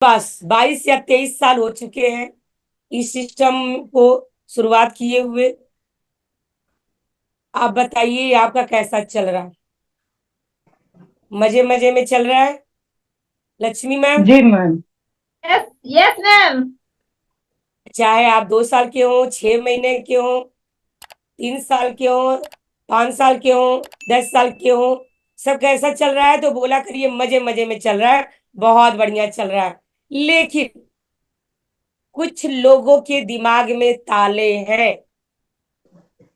बस 22 या 23 साल हो चुके हैं इस सिस्टम को शुरुआत किए हुए। आप बताइए आपका कैसा चल रहा है? मजे मजे में चल रहा है लक्ष्मी मैम? जी मैम। Yes yes ma'am. चाहे आप 2 साल के हो, 6 महीने के हो, 3 साल के हो, 5 साल के हो, 10 साल के हो, सब कैसा चल रहा है तो बोला करिए मजे मजे में चल रहा है। बहुत बढ़िया चल रहा है। लेकिन कुछ लोगों के दिमाग में ताले हैं।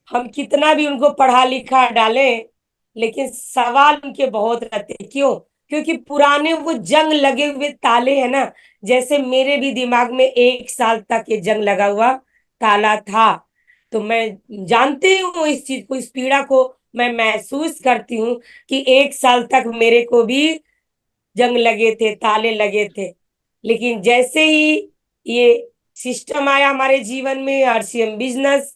हम कितना भी उनको पढ़ा लिखा डालें, लेकिन सवाल उनके बहुत रहते हैं। क्यों? क्योंकि पुराने वो जंग लगे हुए ताले हैं ना। जैसे मेरे भी दिमाग में 1 साल तक ये जंग लगा हुआ ताला था। तो मैं जानती हूँ इस चीज को, इस पीड़ा को मैं महसूस करती हूँ कि 1 साल तक मेरे को भी जंग लगे थे, ताले लगे थे। लेकिन जैसे ही ये सिस्टम आया हमारे जीवन में, आरसीएम बिजनेस,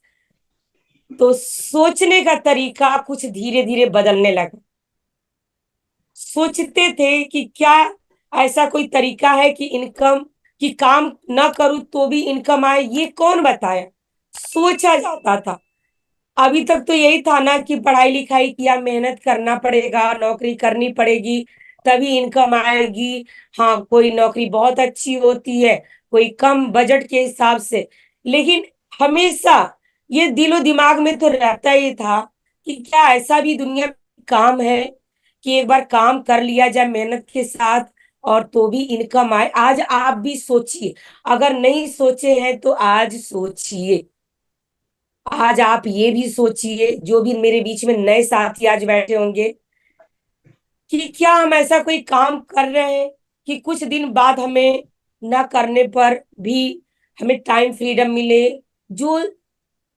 तो सोचने का तरीका कुछ धीरे धीरे बदलने लगा। सोचते थे कि क्या ऐसा कोई तरीका है कि इनकम, कि काम ना करूं तो भी इनकम आए, ये कौन बताया? सोचा जाता था। अभी तक तो यही था ना कि पढ़ाई लिखाई किया, मेहनत करना पड़ेगा, नौकरी करनी पड़ेगी, तभी इनकम आएगी। हाँ, कोई नौकरी बहुत अच्छी होती है, कोई कम बजट के हिसाब से। लेकिन हमेशा ये दिलो दिमाग में तो रहता ही था कि क्या ऐसा भी दुनिया में काम है कि एक बार काम कर लिया जाए मेहनत के साथ और तो भी इनकम आए। आज आप भी सोचिए, अगर नहीं सोचे हैं तो आज सोचिए। आज आप ये भी सोचिए, जो भी मेरे बीच में नए साथी आज बैठे होंगे, कि क्या हम ऐसा कोई काम कर रहे हैं कि कुछ दिन बाद हमें ना करने पर भी हमें टाइम फ्रीडम मिले। जो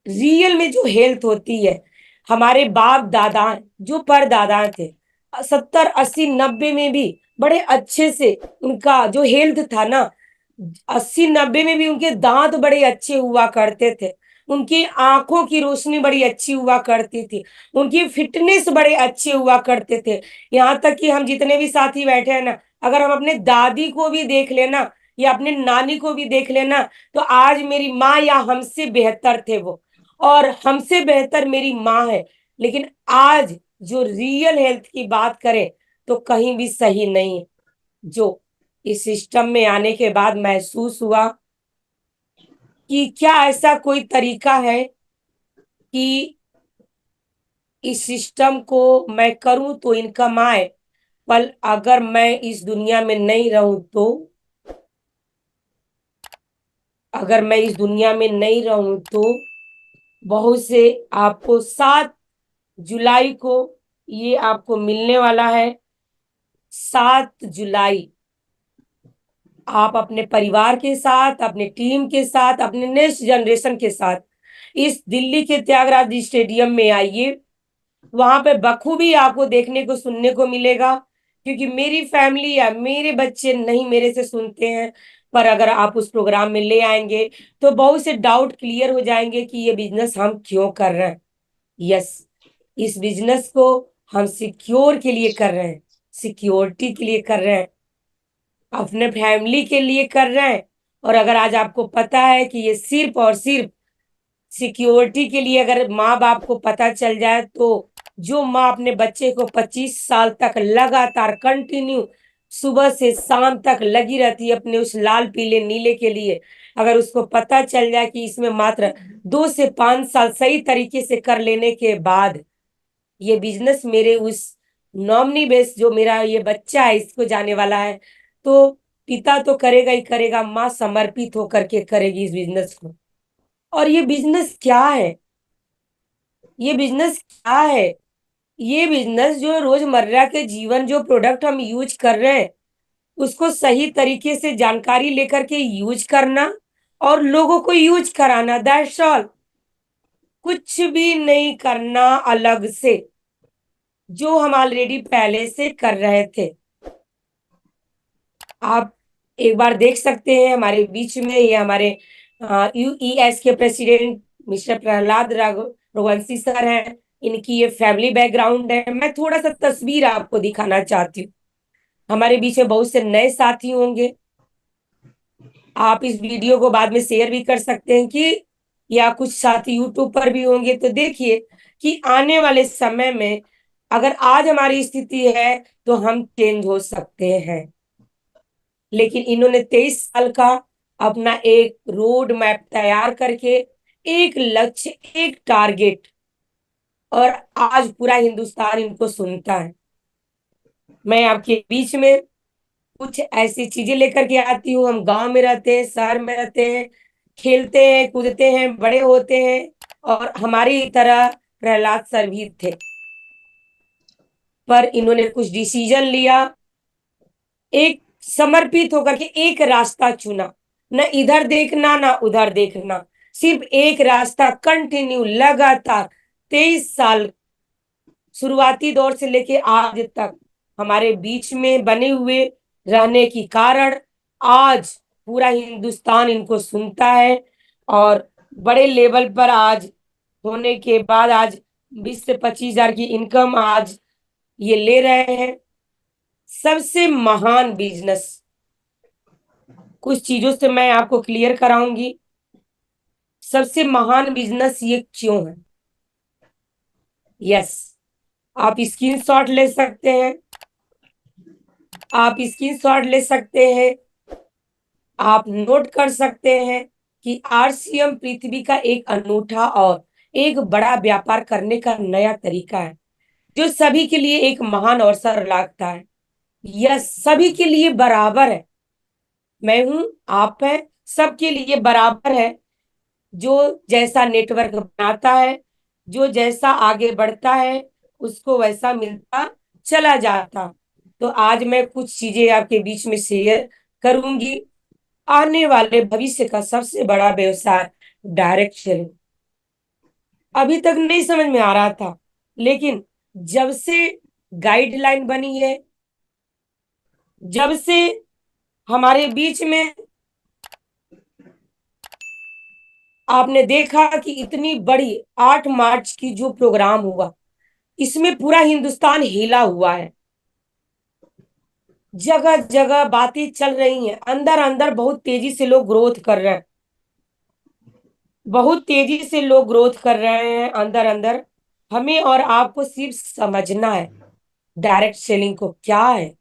रियल में जो हेल्थ होती है, हमारे बाप दादा जो परदादा थे, 70 80 90 में भी बड़े अच्छे से उनका जो हेल्थ था ना, 80 90 में भी उनके दांत बड़े अच्छे हुआ करते थे, उनकी आंखों की रोशनी बड़ी अच्छी हुआ करती थी, उनकी फिटनेस बड़े अच्छे हुआ करते थे। यहाँ तक कि हम जितने भी साथी बैठे हैं ना, अगर हम अपने दादी को भी देख लेना या अपने नानी को भी देख लेना, तो आज मेरी माँ या हमसे बेहतर थे वो, और हमसे बेहतर मेरी माँ है। लेकिन आज जो रियल हेल्थ की बात करें तो कहीं भी सही नहीं है। जो इस सिस्टम में आने के बाद महसूस हुआ कि क्या ऐसा कोई तरीका है कि इस सिस्टम को मैं करूं तो इनकम आए, पर अगर मैं इस दुनिया में नहीं रहूं तो, अगर मैं इस दुनिया में नहीं रहूं तो बहुत से आपको 7 जुलाई को ये आपको मिलने वाला है। 7 जुलाई आप अपने परिवार के साथ, अपने टीम के साथ, अपने नेक्स्ट जनरेशन के साथ इस दिल्ली के त्यागराज स्टेडियम में आइए। वहां पे बखूबी आपको देखने को सुनने को मिलेगा। क्योंकि मेरी फैमिली या मेरे बच्चे नहीं मेरे से सुनते हैं, पर अगर आप उस प्रोग्राम में ले आएंगे तो बहुत से डाउट क्लियर हो जाएंगे कि ये बिजनेस हम क्यों कर रहे हैं। यस, इस बिजनेस को हम सिक्योर के लिए कर रहे हैं, सिक्योरिटी के लिए कर रहे हैं, अपने फैमिली के लिए कर रहे हैं। और अगर आज आपको पता है कि ये सिर्फ और सिर्फ सिक्योरिटी के लिए, अगर माँ बाप को पता चल जाए तो जो माँ अपने बच्चे को 25 साल तक लगातार कंटिन्यू सुबह से शाम तक लगी रहती है अपने उस लाल पीले नीले के लिए, अगर उसको पता चल जाए कि इसमें मात्र 2 से 5 साल सही तरीके से कर लेने के बाद ये बिजनेस मेरे उस नॉमिनी बेस जो मेरा ये बच्चा है इसको जाने वाला है, तो पिता तो करेगा ही करेगा, माँ समर्पित होकर के करेगी इस बिजनेस को। और ये बिजनेस क्या है? ये बिजनेस क्या है? ये बिजनेस जो रोजमर्रा के जीवन जो प्रोडक्ट हम यूज कर रहे हैं उसको सही तरीके से जानकारी लेकर के यूज करना और लोगों को यूज कराना, दैट्स ऑल। कुछ भी नहीं करना अलग से, जो हम ऑलरेडी पहले से कर रहे थे। आप एक बार देख सकते हैं हमारे बीच में ये हमारे यूईएस के president mister Prahlad Raghuvanshi sir हैं। इनकी ये फैमिली बैकग्राउंड है। मैं थोड़ा सा तस्वीर आपको दिखाना चाहती हूँ। हमारे बीच में बहुत से नए साथी होंगे, आप इस वीडियो को बाद में शेयर भी कर सकते हैं कि, या कुछ साथी यूट्यूब पर भी होंगे तो देखिए कि आने वाले समय में अगर आज हमारी स्थिति है तो हम चेंज हो सकते हैं। लेकिन इन्होंने 23 साल का अपना एक रोड मैप तैयार करके, एक लक्ष्य, एक टारगेट, और आज पूरा हिंदुस्तान इनको सुनता है। मैं आपके बीच में कुछ ऐसी चीजें लेकर के आती हूँ। हम गांव में रहते हैं, शहर में रहते हैं, खेलते हैं, कूदते हैं, बड़े होते हैं, और हमारी तरह प्रहलाद सर भी थे। पर इन्होंने कुछ डिसीजन लिया, एक समर्पित होकर के एक रास्ता चुना, न इधर देखना ना उधर देखना, सिर्फ एक रास्ता कंटिन्यू लगातार 23 साल, शुरुआती दौर से लेके आज तक हमारे बीच में बने हुए रहने की कारण आज पूरा हिंदुस्तान इनको सुनता है। और बड़े लेवल पर आज होने के बाद आज 20 से 25 हजार की इनकम आज ये ले रहे हैं। सबसे महान बिजनेस, कुछ चीजों से मैं आपको क्लियर कराऊंगी सबसे महान बिजनेस ये क्यों है। यस, आप स्क्रीनशॉट ले सकते हैं, आप स्क्रीनशॉट ले सकते हैं, आप नोट कर सकते हैं कि आरसीएम पृथ्वी का एक अनूठा और एक बड़ा व्यापार करने का नया तरीका है, जो सभी के लिए एक महान अवसर लगता है। यह सभी के लिए बराबर है, मैं हूं, आप है, सबके लिए बराबर है। जो जैसा नेटवर्क बनाता है, जो जैसा आगे बढ़ता है, उसको वैसा मिलता चला जाता। तो आज मैं कुछ चीजें आपके बीच में शेयर करूंगी। आने वाले भविष्य का सबसे बड़ा व्यवसाय डायरेक्ट सेलिंग। अभी तक नहीं समझ में आ रहा था, लेकिन जब से गाइडलाइन बनी है, जब से हमारे बीच में आपने देखा कि इतनी बड़ी 8 मार्च की जो प्रोग्राम हुआ, इसमें पूरा हिंदुस्तान हिला हुआ है। जगह जगह बातें चल रही हैं, अंदर अंदर बहुत तेजी से लोग ग्रोथ कर रहे हैं, बहुत तेजी से लोग ग्रोथ कर रहे हैं अंदर अंदर। हमें और आपको सिर्फ समझना है डायरेक्ट सेलिंग को क्या है।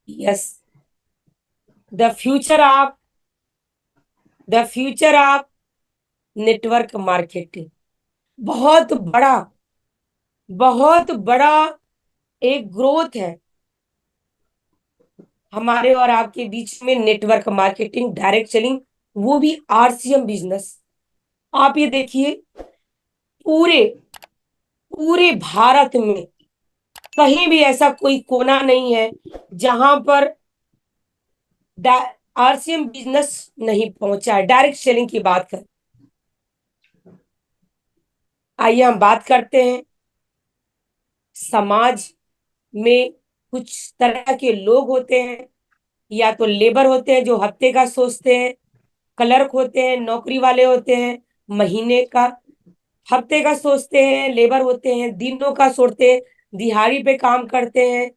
Yes, the future of the future of network marketing. बहुत बड़ा, बहुत बड़ा एक ग्रोथ है हमारे और आपके बीच में, नेटवर्क मार्केटिंग, डायरेक्ट सेलिंग, वो भी आरसीएम बिजनेस। आप ये देखिए, पूरे पूरे भारत में कहीं भी ऐसा कोई कोना नहीं है जहां पर आरसीएम बिजनेस नहीं पहुंचा है। डायरेक्ट सेलिंग की बात कर, आइए हम बात करते हैं। समाज में कुछ तरह के लोग होते हैं, या तो लेबर होते हैं जो हफ्ते का सोचते हैं, क्लर्क होते हैं, नौकरी वाले होते हैं, महीने का, हफ्ते का सोचते हैं, लेबर होते हैं दिनों का सोचते हैं, दिहाड़ी पे काम करते हैं,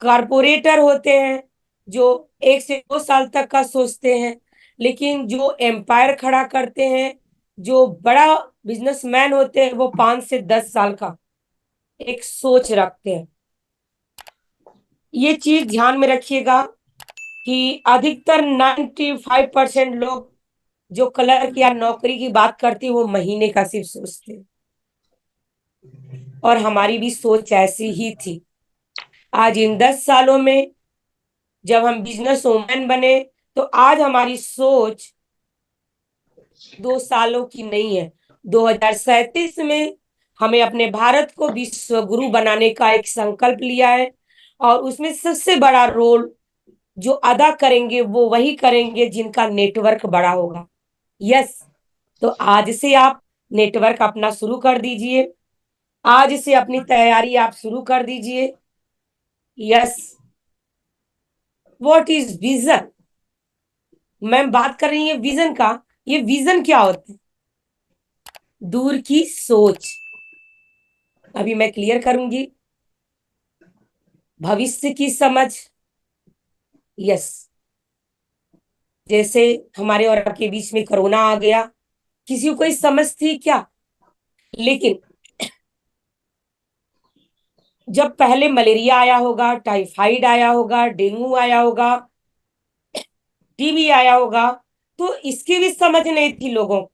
कारपोरेटर होते हैं जो 1 से 2 साल तक का सोचते हैं। लेकिन जो एम्पायर खड़ा करते हैं, जो बड़ा बिजनेसमैन होते हैं, वो 5 से 10 साल का एक सोच रखते हैं। ये चीज ध्यान में रखिएगा कि अधिकतर 95% लोग जो क्लर्क या नौकरी की बात करते हैं, वो महीने का सिर्फ सोचते हैं। और हमारी भी सोच ऐसी ही थी। आज इन 10 सालों में जब हम बिजनेस वुमेन बने, तो आज हमारी सोच 2 सालों की नहीं है। 2037 में हमें अपने भारत को विश्व गुरु बनाने का एक संकल्प लिया है, और उसमें सबसे बड़ा रोल जो अदा करेंगे वो वही करेंगे जिनका नेटवर्क बड़ा होगा। यस, तो आज से आप नेटवर्क अपना शुरू कर दीजिए, आज से अपनी तैयारी आप शुरू कर दीजिए। Yes, what is vision? Ma'am बात कर रही है विजन का। ये विजन क्या होता है? दूर की सोच। अभी मैं क्लियर करूंगी। भविष्य की समझ। यस, जैसे हमारे और आपके बीच में कोरोना आ गया, किसी को कोई समझ थी क्या? लेकिन जब पहले मलेरिया आया होगा, टाइफाइड आया होगा, डेंगू आया होगा, टीबी आया होगा, तो इसकी भी समझ नहीं थी लोगों को।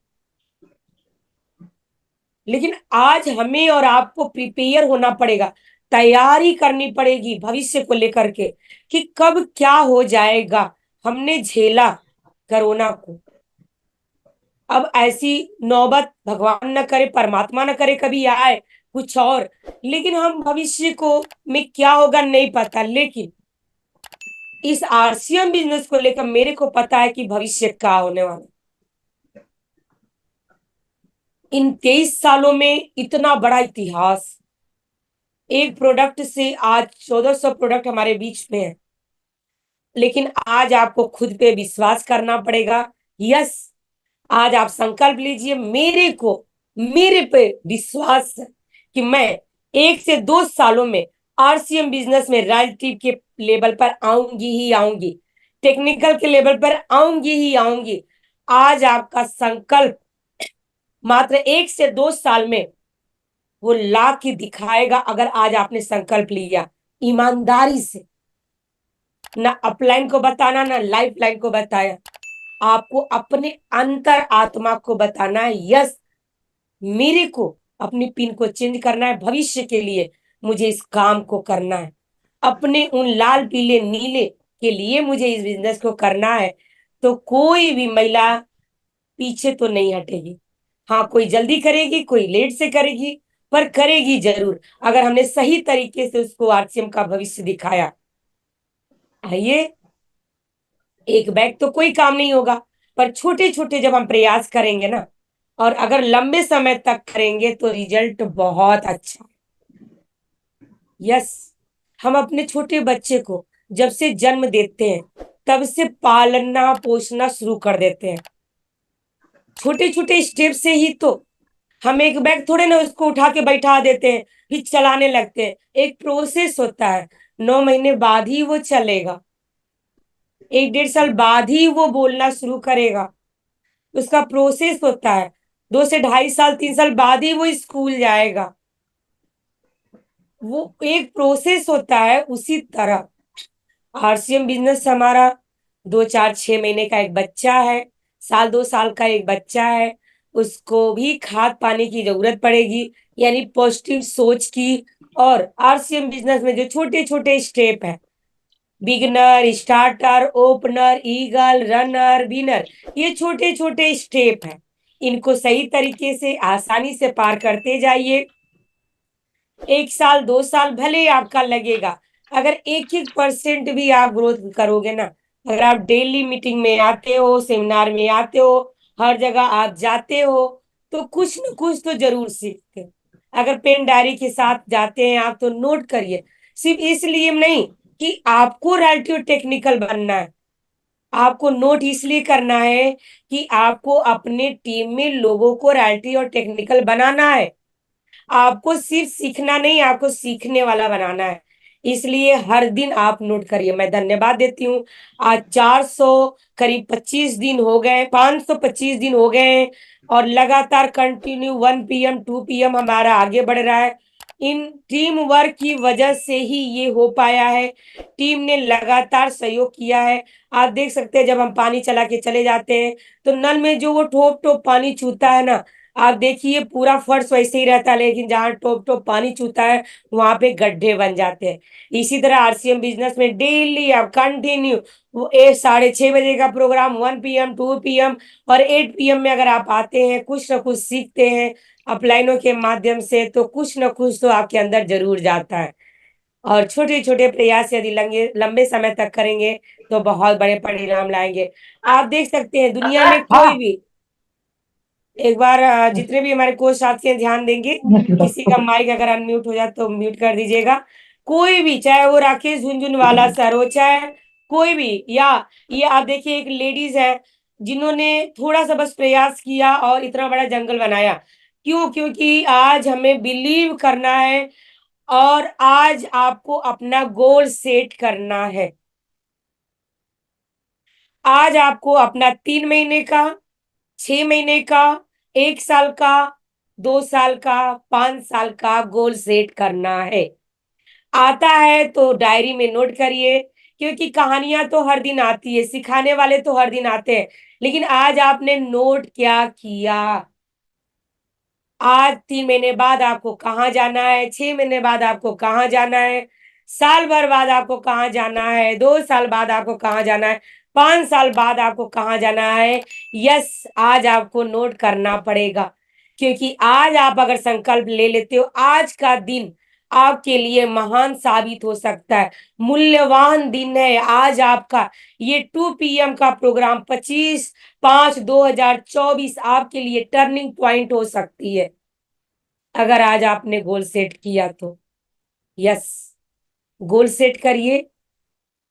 लेकिन आज हमें और आपको प्रिपेयर होना पड़ेगा, तैयारी करनी पड़ेगी भविष्य को लेकर के कि कब क्या हो जाएगा। हमने झेला कोरोना को, अब ऐसी नौबत भगवान न करे, परमात्मा न करे कभी आए कुछ और। लेकिन हम भविष्य को में क्या होगा नहीं पता, लेकिन इस आरसीएम बिजनेस को लेकर मेरे को पता है कि भविष्य क्या होने वाला। इन 23 सालों में इतना बड़ा इतिहास, एक प्रोडक्ट से आज 1400 प्रोडक्ट हमारे बीच में है। लेकिन आज आपको खुद पे विश्वास करना पड़ेगा। यस, आज आप संकल्प लीजिए, मेरे पे विश्वास है कि मैं 1 से 2 सालों में आरसीएम बिजनेस में रॉयल्टी के लेवल पर आऊंगी ही आऊंगी, टेक्निकल के लेवल पर आऊंगी ही आऊंगी। आज आपका संकल्प मात्र 1 से 2 साल में वो ला के दिखाएगा। अगर आज आपने संकल्प लिया ईमानदारी से, ना अपलाइन को बताना ना लाइफ लाइन को बताया, आपको अपने अंतर आत्मा को बताना है। यस, मेरे को अपनी पिन को चेंज करना है भविष्य के लिए, मुझे इस काम को करना है, अपने उन लाल पीले नीले के लिए मुझे इस बिजनेस को करना है। तो कोई भी महिला पीछे तो नहीं हटेगी। हाँ, कोई जल्दी करेगी, कोई लेट से करेगी, पर करेगी जरूर, अगर हमने सही तरीके से उसको आरसीएम का भविष्य दिखाया। आइए, एक बैग तो कोई काम नहीं होगा, पर छोटे छोटे जब हम प्रयास करेंगे ना, और अगर लंबे समय तक करेंगे तो रिजल्ट बहुत अच्छा। यस, हम अपने छोटे बच्चे को जब से जन्म देते हैं तब से पालना पोसना शुरू कर देते हैं। छोटे छोटे स्टेप से ही तो हम एक बैग थोड़े ना उसको उठा के बैठा देते हैं फिर चलाने लगते हैं। एक प्रोसेस होता है, 9 महीने बाद ही वो चलेगा, 1 डेढ़ साल बाद ही वो बोलना शुरू करेगा। उसका प्रोसेस होता है, 2 से ढाई साल 3 साल बाद ही वो स्कूल जाएगा। वो एक प्रोसेस होता है। उसी तरह आरसीएम बिजनेस हमारा 2 4 6 महीने का एक बच्चा है, 1 साल 2 साल का एक बच्चा है, उसको भी खाद पाने की जरूरत पड़ेगी, यानी पॉजिटिव सोच की। और आरसीएम बिजनेस में जो छोटे छोटे स्टेप है, beginner, starter, opener, eagle, runner, winner, ये छोटे छोटे स्टेप है। इनको सही तरीके से आसानी से पार करते जाइए। 1 साल 2 साल भले ही आपका लगेगा, अगर 1% भी आप ग्रोथ करोगे ना, अगर आप डेली मीटिंग में आते हो, सेमिनार में आते हो, हर जगह आप जाते हो, तो कुछ न कुछ तो जरूर सीखते हो। अगर पेन डायरी के साथ जाते हैं आप तो नोट करिए, सिर्फ इसलिए नहीं कि आपको रॉयल्टी और टेक्निकल बनना है, आपको नोट इसलिए करना है कि आपको अपने टीम में लोगों को रॉयल्टी और टेक्निकल बनाना है। आपको सिर्फ सीखना नहीं, आपको सीखने वाला बनाना है। इसलिए हर दिन आप नोट करिए। मैं धन्यवाद देती हूँ। आज 400 करीब 25 दिन हो गए, 525 दिन हो गए हैं, और लगातार कंटिन्यू 1 PM 2 PM हमारा आगे बढ़ रहा है। इन टीम वर्क की वजह से ही ये हो पाया है। टीम ने लगातार सहयोग किया है। आप देख सकते हैं, जब हम पानी चला के चले जाते हैं तो नल में जो वो ठोप ठोप पानी छूता है ना, आप देखिए पूरा फर्श वैसे ही रहता है, लेकिन जहाँ टॉप टॉप पानी छूता है वहां पे गड्ढे बन जाते हैं। इसी तरह आरसीएम बिजनेस में डेली आप कंटिन्यू, वो 6:30 बजे का प्रोग्राम, 1 PM 2 PM और 8 PM में अगर आप आते हैं, कुछ ना कुछ सीखते हैं अपलाइनों के माध्यम से, तो कुछ ना कुछ तो आपके अंदर जरूर जाता है। और छोटे छोटे प्रयास यदि लंबे लंबे समय तक करेंगे तो बहुत बड़े परिणाम लाएंगे। आप देख सकते हैं दुनिया में कोई भी, एक बार जितने भी हमारे कोच साथी हैं ध्यान देंगे, किसी का माइक अगर अनम्यूट हो जाए तो म्यूट कर दीजिएगा। कोई भी, चाहे वो राकेश झुनझुनवाला सर हो, चाहे कोई भी, या ये आप देखिए एक लेडीज है जिन्होंने थोड़ा सा बस प्रयास किया और इतना बड़ा जंगल बनाया। क्यों? क्योंकि आज हमें बिलीव करना है, और आज आपको अपना गोल सेट करना है। आज आपको अपना 3 महीने का, 6 महीने का, 1 साल का, 2 साल का, 5 साल का गोल सेट करना है। आता है तो डायरी में नोट करिए, क्योंकि कहानियां तो हर दिन आती है, सिखाने वाले तो हर दिन आते हैं, लेकिन आज आपने नोट क्या किया? आज 3 महीने बाद आपको कहाँ जाना है, 6 महीने बाद आपको कहाँ जाना है, साल भर बाद आपको कहाँ जाना है, 2 साल बाद आपको कहाँ जाना है, 5 साल बाद आपको कहाँ जाना है। यस, आज आपको नोट करना पड़ेगा, क्योंकि आज आप अगर संकल्प ले लेते हो, आज का दिन आपके लिए महान साबित हो सकता है। मूल्यवान दिन है आज आपका। ये 2 PM का प्रोग्राम 25/5/2024 आपके लिए टर्निंग पॉइंट हो सकती है, अगर आज आपने गोल सेट किया तो। यस, गोल सेट करिए,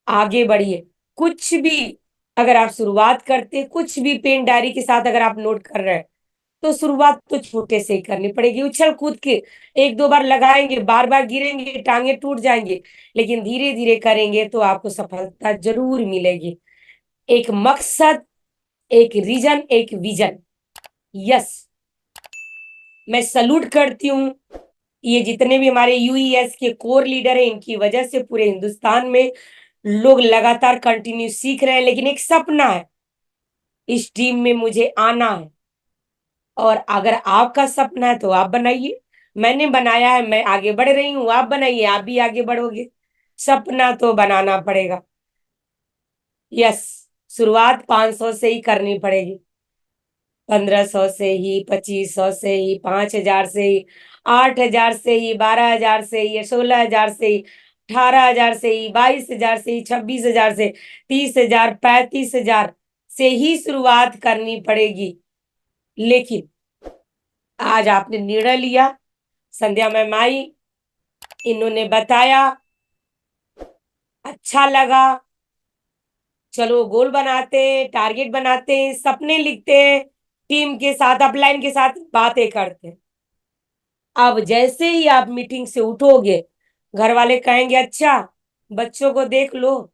आगे बढ़िए। कुछ भी अगर आप शुरुआत करते, कुछ भी पेन डायरी के साथ अगर आप नोट कर रहे हैं, तो शुरुआत तो छोटे से ही करनी पड़ेगी। उछल कूद के 1-2 बार लगाएंगे, बार बार गिरेंगे, टांगे टूट जाएंगे, लेकिन धीरे धीरे करेंगे तो आपको सफलता जरूर मिलेगी। एक मकसद, एक रीजन, एक विजन। यस, मैं सलूट करती हूँ ये जितने भी हमारे यूईएस के कोर लीडर हैं, इनकी वजह से पूरे हिंदुस्तान में लोग लगातार कंटिन्यू सीख रहे हैं। लेकिन एक सपना है, इस टीम में मुझे आना है, और अगर आपका सपना है तो आप बनाइए। मैंने बनाया है, मैं आगे बढ़ रही हूँ, आप बनाइए, आप भी आगे बढ़ोगे। सपना तो बनाना पड़ेगा। यस, शुरुआत 500 से ही करनी पड़ेगी, 1500 से ही, 2500 से ही, 5000 से ही, 8000 से ही, 12000 से ही, 16000 से ही, 18000 से ही, 22000 से ही, 26000 से, 30000, 35000 से ही शुरुआत करनी पड़ेगी। लेकिन आज आपने निर्णय लिया, संध्या मैम आई, इन्होंने बताया, अच्छा लगा, चलो गोल बनाते हैं, टारगेट बनाते हैं, सपने लिखते हैं, टीम के साथ, अपलाइन के साथ बातें करते हैं। अब जैसे ही आप मीटिंग से उठोगे, घर वाले कहेंगे अच्छा बच्चों को देख लो,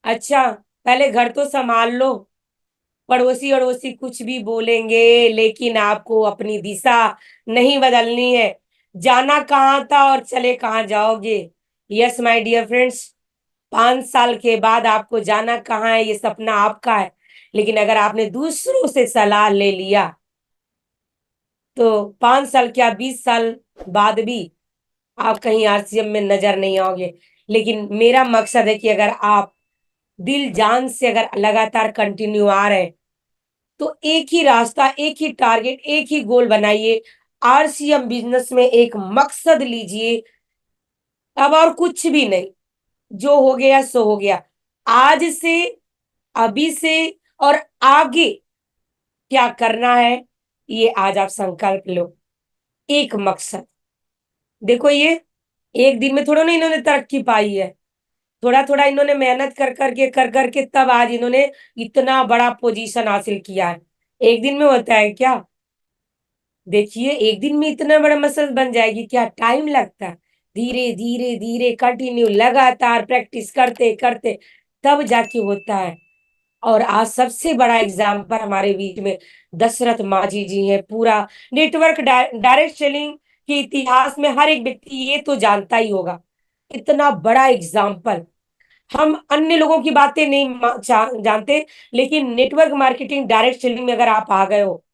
अच्छा पहले घर तो संभाल लो, पड़ोसी अड़ोसी कुछ भी बोलेंगे, लेकिन आपको अपनी दिशा नहीं बदलनी है। जाना कहाँ था और चले कहाँ जाओगे? यस माय डियर फ्रेंड्स, 5 साल के बाद आपको जाना कहाँ है, ये सपना आपका है। लेकिन अगर आपने दूसरों से सलाह ले लिया, तो 5 साल क्या, 20 साल बाद भी आप कहीं आरसीएम में नजर नहीं आओगे। लेकिन मेरा मकसद है कि अगर आप दिल जान से अगर लगातार कंटिन्यू आ रहे हैं, तो एक ही रास्ता, एक ही टारगेट, एक ही गोल बनाइए। आरसीएम बिजनेस में एक मकसद लीजिए, अब और कुछ भी नहीं, जो हो गया सो हो गया। आज से, अभी से और आगे क्या करना है, ये आज आप संकल्प लो। एक मकसद, देखो ये एक दिन में थोड़ा ना इन्होंने तरक्की पाई है, थोड़ा थोड़ा इन्होंने मेहनत कर करके तब आज इन्होंने इतना बड़ा पोजीशन हासिल किया है। एक दिन में होता है क्या? देखिए, एक दिन में इतना बड़ा मसल बन जाएगी क्या? टाइम लगता है। धीरे धीरे धीरे कंटिन्यू लगातार प्रैक्टिस करते करते तब जाके होता है। और आज सबसे बड़ा एग्जाम्पल हमारे बीच में दशरथ माझी जी हैं। पूरा नेटवर्क डायरेक्ट सेलिंग के इतिहास में हर एक व्यक्ति ये तो जानता ही होगा, इतना बड़ा एग्जाम्पल। हम अन्य लोगों की बातें नहीं जानते, लेकिन नेटवर्क मार्केटिंग डायरेक्ट सेलिंग में अगर आप आ गए हो,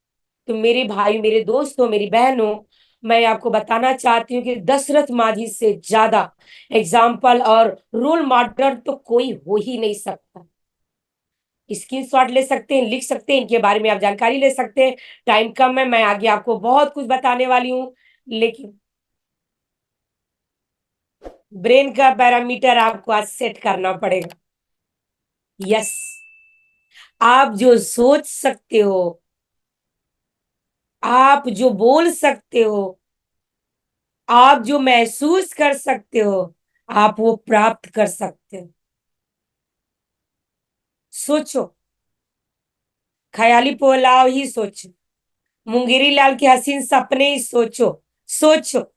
तो मेरे भाई, मेरे दोस्त हो, मेरी बहन हो, मैं आपको बताना चाहती हूँ कि दशरथ माझी से ज्यादा एग्जाम्पल और रोल मॉडल तो कोई हो ही नहीं सकता। स्क्रीनशॉट ले सकते हैं, लिख सकते हैं, इनके बारे में आप जानकारी ले सकते हैं। टाइम कम है, मैं आगे आपको बहुत कुछ बताने वाली हूँ, लेकिन ब्रेन का पैरामीटर आपको आज सेट करना पड़ेगा। यस, आप जो सोच सकते हो, आप जो बोल सकते हो, आप जो महसूस कर सकते हो, आप वो प्राप्त कर सकते हो। सोचो, ख्याली पुलाव ही सोचो, मुंगेरी लाल के हसीन सपने ही सोचो। सोचो,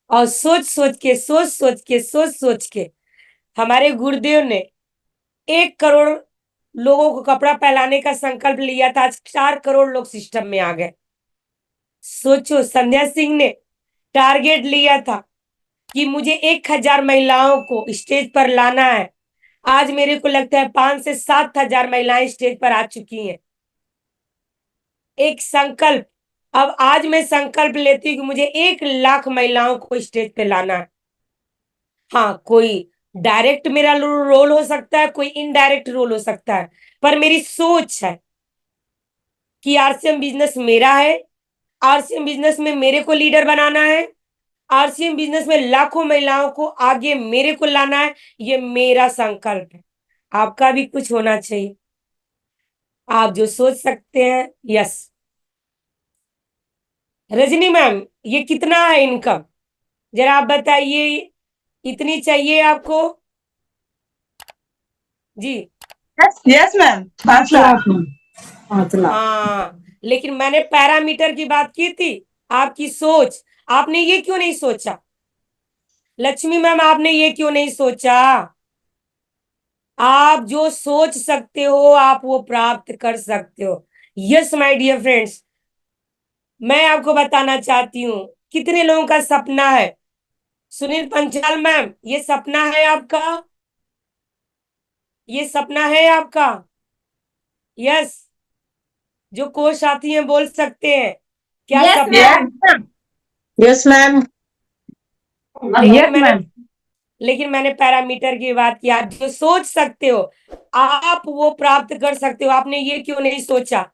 और सोच सोच के, सोच सोच के, सोच सोच के हमारे गुरुदेव ने 1 करोड़ लोगों को कपड़ा पहनाने का संकल्प लिया था, आज 4 करोड़ लोग सिस्टम में आ गए। सोचो, संध्या सिंह ने टारगेट लिया था कि मुझे 1,000 महिलाओं को स्टेज पर लाना है। आज मेरे को लगता है 5 से 7 हजार महिलाएं स्टेज पर आ चुकी हैं। एक संकल्प। अब आज मैं संकल्प लेती हूँ कि मुझे 1 लाख महिलाओं को स्टेज पे लाना है। हाँ, कोई डायरेक्ट मेरा रोल हो सकता है, कोई इनडायरेक्ट रोल हो सकता है, पर मेरी सोच है कि आरसीएम बिजनेस मेरा है। आरसीएम बिजनेस में मेरे को लीडर बनाना है। आरसीएम बिजनेस में लाखों महिलाओं को आगे मेरे को लाना है। ये मेरा संकल्प है। आपका भी कुछ होना चाहिए। आप जो सोच सकते हैं। यस। रजनी मैम, ये कितना है इनकम? जरा आप बताइए। इतनी चाहिए आपको? जी। Yes ma'am, 5 lakh. 5 लाख। हाँ, लेकिन मैंने पैरामीटर की बात की थी। आपकी सोच, आपने ये क्यों नहीं सोचा? लक्ष्मी मैम, आपने ये क्यों नहीं सोचा? आप जो सोच सकते हो आप वो प्राप्त कर सकते हो। यस माय डियर फ्रेंड्स, मैं आपको बताना चाहती हूँ कितने लोगों का सपना है। सुनील पंचाल मैम, ये सपना है आपका? ये सपना है आपका? यस। जो कोच साथी हैं बोल सकते हैं क्या यस सपना है? मैम। Yes ma'am. लेकिन मैंने पैरामीटर की बात की। आप जो सोच सकते हो आप वो प्राप्त कर सकते हो। आपने ये क्यों नहीं सोचा?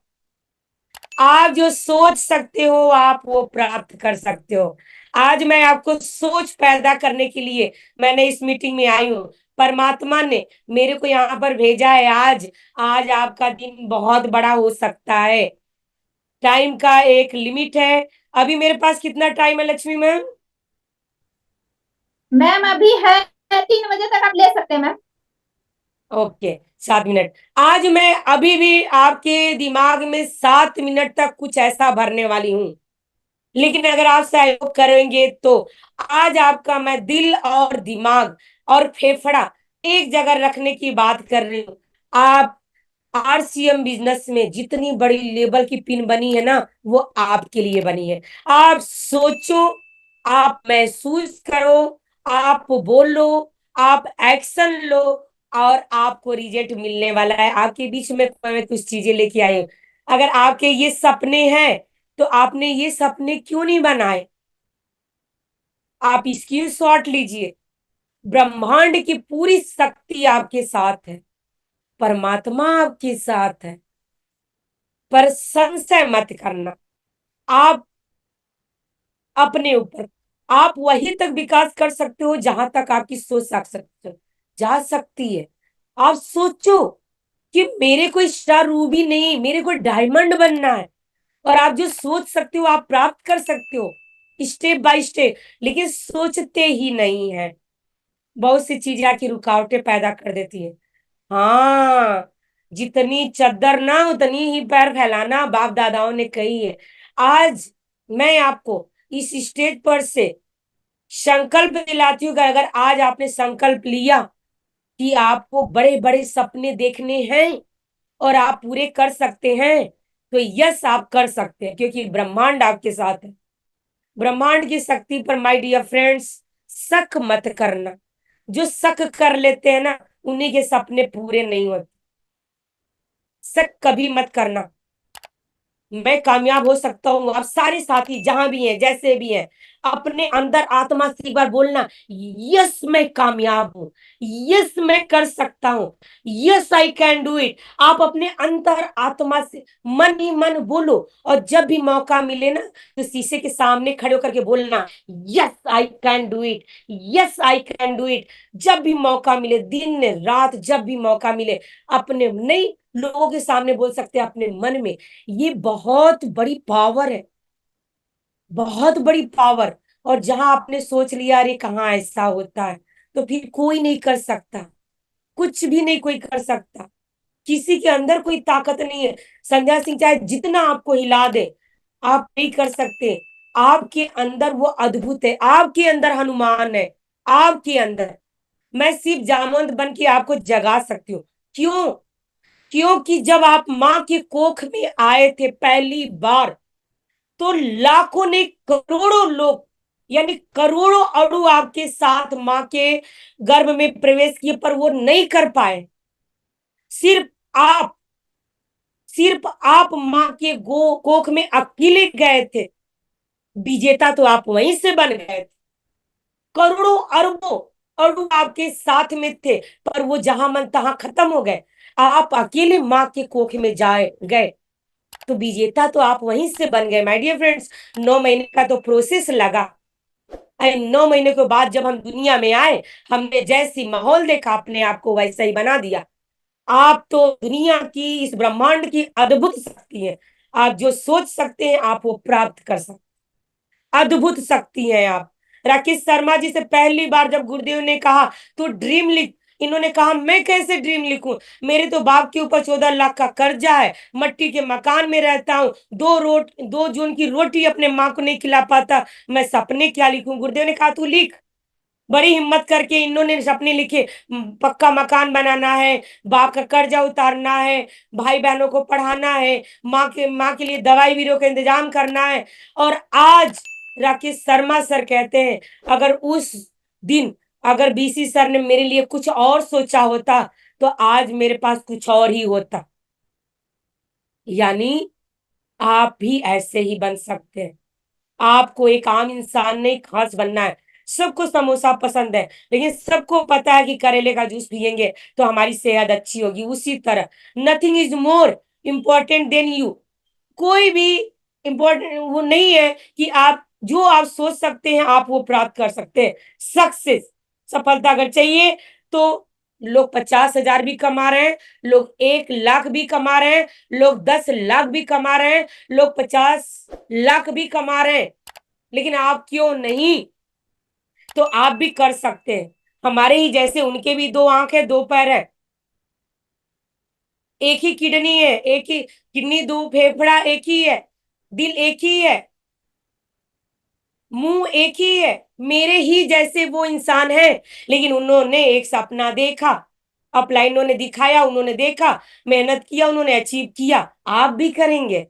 आप जो सोच सकते हो आप वो प्राप्त कर सकते हो। आज मैं आपको सोच पैदा करने के लिए मैंने इस मीटिंग में आई हूँ। परमात्मा ने मेरे को यहाँ पर भेजा है। आज आज आपका दिन बहुत बड़ा हो सकता है। टाइम का एक लिमिट है। अभी मेरे पास कितना टाइम है लक्ष्मी मैम? मैम अभी है 3 बजे तक आप ले सकते हैं मैम। Okay, 7 minute. आज मैं अभी भी आपके दिमाग में 7 मिनट तक कुछ ऐसा भरने वाली हूँ, लेकिन अगर आप सहयोग करेंगे तो आज आपका मैं दिल और दिमाग और फेफड़ा एक जगह रखने की बात कर रही हूँ। आप आरसीएम बिजनेस में जितनी बड़ी लेवल की पिन बनी है ना, वो आपके लिए बनी है। आप सोचो, आप महसूस करो, आप बोलो, आप एक्शन लो, और आपको रिजल्ट मिलने वाला है। आपके बीच में मैं कुछ चीजें लेके आई हूँ। अगर आपके ये सपने हैं तो आपने ये सपने क्यों नहीं बनाए? आप स्क्रीन शॉट लीजिए। ब्रह्मांड की पूरी शक्ति आपके साथ है। परमात्मा आपके साथ है। पर संशय मत करना। आप अपने ऊपर, आप वहीं तक विकास कर सकते हो जहां तक आपकी सोच सकते हो जा सकती है। आप सोचो कि मेरे को स्टार रूबी नहीं, मेरे को डायमंड बनना है। और आप जो सोच सकते हो आप प्राप्त कर सकते हो, स्टेप बाय स्टेप। लेकिन सोचते ही नहीं है। बहुत सी चीजें आके रुकावटें पैदा कर देती है। हाँ, जितनी चद्दर ना उतनी ही पैर फैलाना, बाप दादाओं ने कही है। आज मैं आपको इस स्टेज पर से संकल्प दिलाती हूँ कि अगर आज आपने संकल्प लिया कि आपको बड़े बड़े सपने देखने हैं और आप पूरे कर सकते हैं, तो यस, आप कर सकते हैं, क्योंकि ब्रह्मांड आपके साथ है। ब्रह्मांड की शक्ति पर माय डियर फ्रेंड्स शक मत करना। जो शक कर लेते हैं ना, उन्हीं के सपने पूरे नहीं होते। शक कभी मत करना। मैं कामयाब हो सकता हूँ। आप सारे साथी जहां भी हैं, जैसे भी हैं, अपने अंदर आत्मा से एक बार बोलना, यस मैं कामयाब हूँ, यस मैं कर सकता हूँ, yes I can do it. आप अपने अंदर आत्मा से मन ही मन बोलो। और जब भी मौका मिले ना, तो शीशे के सामने खड़े होकर के बोलना, yes I can do it, yes I can do it. जब भी मौका मिले, दिन रात जब भी मौका मिले, अपने नहीं, लोगों के सामने बोल सकते हैं, अपने मन में। ये बहुत बड़ी पावर है, बहुत बड़ी पावर। और जहां आपने सोच लिया अरे कहाँ ऐसा होता है, तो फिर कोई नहीं कर सकता। कुछ भी नहीं कोई कर सकता। किसी के अंदर कोई ताकत नहीं है। संध्या सिंह चाहे जितना आपको हिला दे, आप नहीं कर सकते। आपके अंदर वो अद्भुत है। आपके अंदर हनुमान है। आपके अंदर मैं सिर्फ जामवंत बन के आपको जगा सकती हूँ। क्यों? क्योंकि जब आप माँ के कोख में आए थे पहली बार, तो लाखों ने, करोड़ों लोग, यानी करोड़ों अणु आपके साथ माँ के गर्भ में प्रवेश किए, पर वो नहीं कर पाए। सिर्फ आप, सिर्फ आप माँ के गो कोख में अकेले गए थे। विजेता तो आप वहीं से बन गए थे। करोड़ों अरबों अणु आपके साथ में थे, पर वो जहां मन तहां खत्म हो गए। आप अकेले माँ के कोख में जाए गए, तो विजेता तो आप वहीं से बन गए। माय डियर फ्रेंड्स, 9 महीने का तो प्रोसेस लगा। 9 महीने के बाद जब हम दुनिया में आए, हमने जैसी माहौल देखा, अपने आप को वैसा ही बना दिया। आप तो दुनिया की, इस ब्रह्मांड की अद्भुत शक्ति है। आप जो सोच सकते हैं, आप वो प्राप्त कर सकते, अद्भुत शक्ति है आप। राकेश शर्मा जी से पहली बार जब गुरुदेव ने कहा तो ड्रीम लिख, इन्होंने कहा मैं कैसे ड्रीम लिखूं, मेरे तो बाप के ऊपर 14 लाख का कर्जा है, मट्टी के मकान में रहता हूँ, 2 जून की रोटी अपने माँ को नहीं खिला पाता, मैं सपने क्या लिखूं। गुरुदेव ने कहा तू लिख। बड़ी हिम्मत करके इन्होंने सपने लिखे, पक्का मकान बनाना है, बाप का कर्जा उतारना है, भाई बहनों को पढ़ाना है, माँ के लिए दवाई बीरो का इंतजाम करना है। और आज राकेश शर्मा सर कहते हैं, अगर उस दिन अगर बीसी सर ने मेरे लिए कुछ और सोचा होता, तो आज मेरे पास कुछ और ही होता। यानी आप भी ऐसे ही बन सकते हैं। आपको एक आम इंसान नहीं, खास बनना है। सबको समोसा पसंद है, लेकिन सबको पता है कि करेले का जूस पियेंगे तो हमारी सेहत अच्छी होगी। उसी तरह nothing is more important then you. कोई भी इम्पोर्टेंट वो नहीं है कि आप जो आप सोच सकते हैं आप वो प्राप्त कर सकते हैं। सक्सेस, सफलता अगर चाहिए तो लोग 50,000 भी कमा रहे हैं, लोग 1 लाख भी कमा रहे हैं, लोग 10 लाख भी कमा रहे हैं, लोग 50 लाख भी कमा रहे हैं, लेकिन आप क्यों नहीं? तो आप भी कर सकते हैं। हमारे ही जैसे उनके भी 2 आंख है, 2 पैर है, एक ही किडनी है, एक ही किडनी, 2 फेफड़ा एक ही है, दिल एक ही है, मुंह एक ही है। मेरे ही जैसे वो इंसान है, लेकिन उन्होंने एक सपना देखा, अपलाइन उन्होंने दिखाया, उन्होंने देखा, मेहनत किया, उन्होंने अचीव किया। आप भी करेंगे।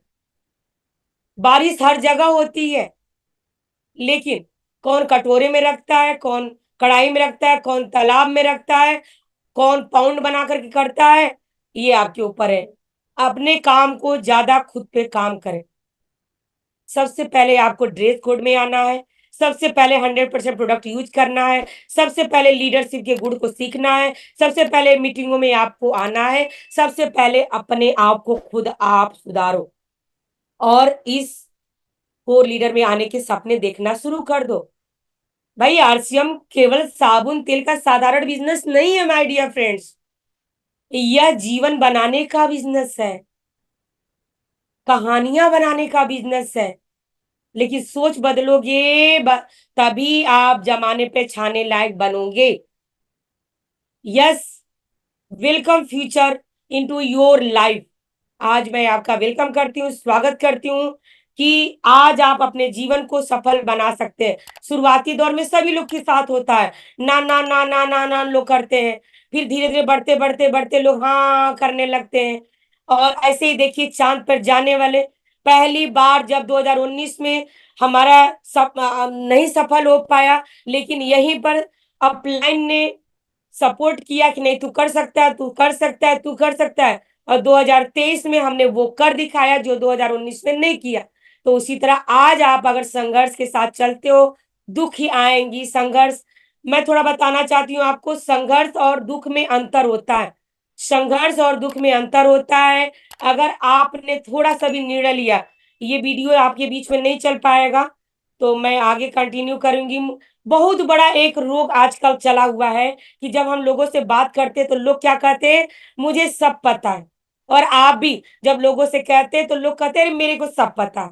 बारिश हर जगह होती है, लेकिन कौन कटोरे में रखता है, कौन कढ़ाई में रखता है, कौन तालाब में रखता है, कौन पाउंड बना करके करता है, ये आपके ऊपर है। अपने काम को ज्यादा खुद पे काम करें। सबसे पहले आपको ड्रेस कोड में आना है, सबसे पहले 100% प्रोडक्ट यूज करना है, सबसे पहले लीडरशिप के गुण को सीखना है, सबसे पहले मीटिंगों में आपको आना है, सबसे पहले अपने आप को खुद आप सुधारो और इस कोर लीडर में आने के सपने देखना शुरू कर दो। भाई आरसीएम केवल साबुन तेल का साधारण बिजनेस नहीं है माय डियर फ्रेंड्स, यह जीवन बनाने का बिजनेस है, कहानियां बनाने का बिजनेस है। लेकिन सोच बदलोगे तभी आप जमाने पे छाने लायक बनोगे। Yes, welcome future into your life. आज मैं आपका वेलकम करती हूँ, स्वागत करती हूँ कि आज आप अपने जीवन को सफल बना सकते हैं। शुरुआती दौर में सभी लोग के साथ होता है, ना ना ना ना ना ना लोग करते हैं, फिर धीरे धीरे बढ़ते बढ़ते बढ़ते लोग हाँ करने लगते हैं। और ऐसे ही देखिए चांद पर जाने वाले, पहली बार जब 2019 में हमारा नहीं सफल हो पाया, लेकिन यहीं पर अपलाइन ने सपोर्ट किया कि नहीं तू कर सकता है, तू कर सकता है, तू कर सकता है। और 2023 में हमने वो कर दिखाया जो 2019 में नहीं किया। तो उसी तरह आज आप अगर संघर्ष के साथ चलते हो, दुख ही आएंगी, संघर्ष। मैं थोड़ा बताना चाहती हूँ आपको, संघर्ष और दुख में अंतर होता है। संघर्ष और दुख में अंतर होता है। अगर आपने थोड़ा सा भी निर्णय लिया, ये वीडियो आपके बीच में नहीं चल पाएगा तो मैं आगे कंटिन्यू करूंगी। बहुत बड़ा एक रोग आजकल चला हुआ है कि जब हम लोगों से बात करते हैं तो लोग क्या कहते हैं, मुझे सब पता है। और आप भी जब लोगों से कहते हैं तो लोग कहते हैं मेरे को सब पता है।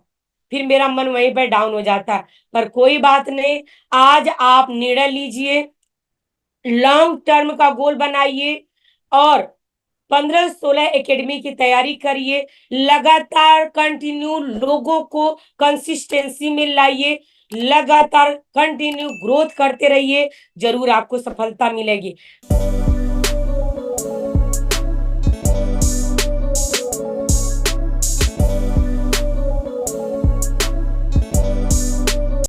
फिर मेरा मन वहीं पर डाउन हो जाता है। पर कोई बात नहीं, आज आप निर्णय लीजिए, लॉन्ग टर्म का गोल बनाइए और 15-16 एकेडमी की तैयारी करिए। लगातार कंटिन्यू लोगों को कंसिस्टेंसी में लाइए, लगातार कंटिन्यू ग्रोथ करते रहिए, जरूर आपको सफलता मिलेगी।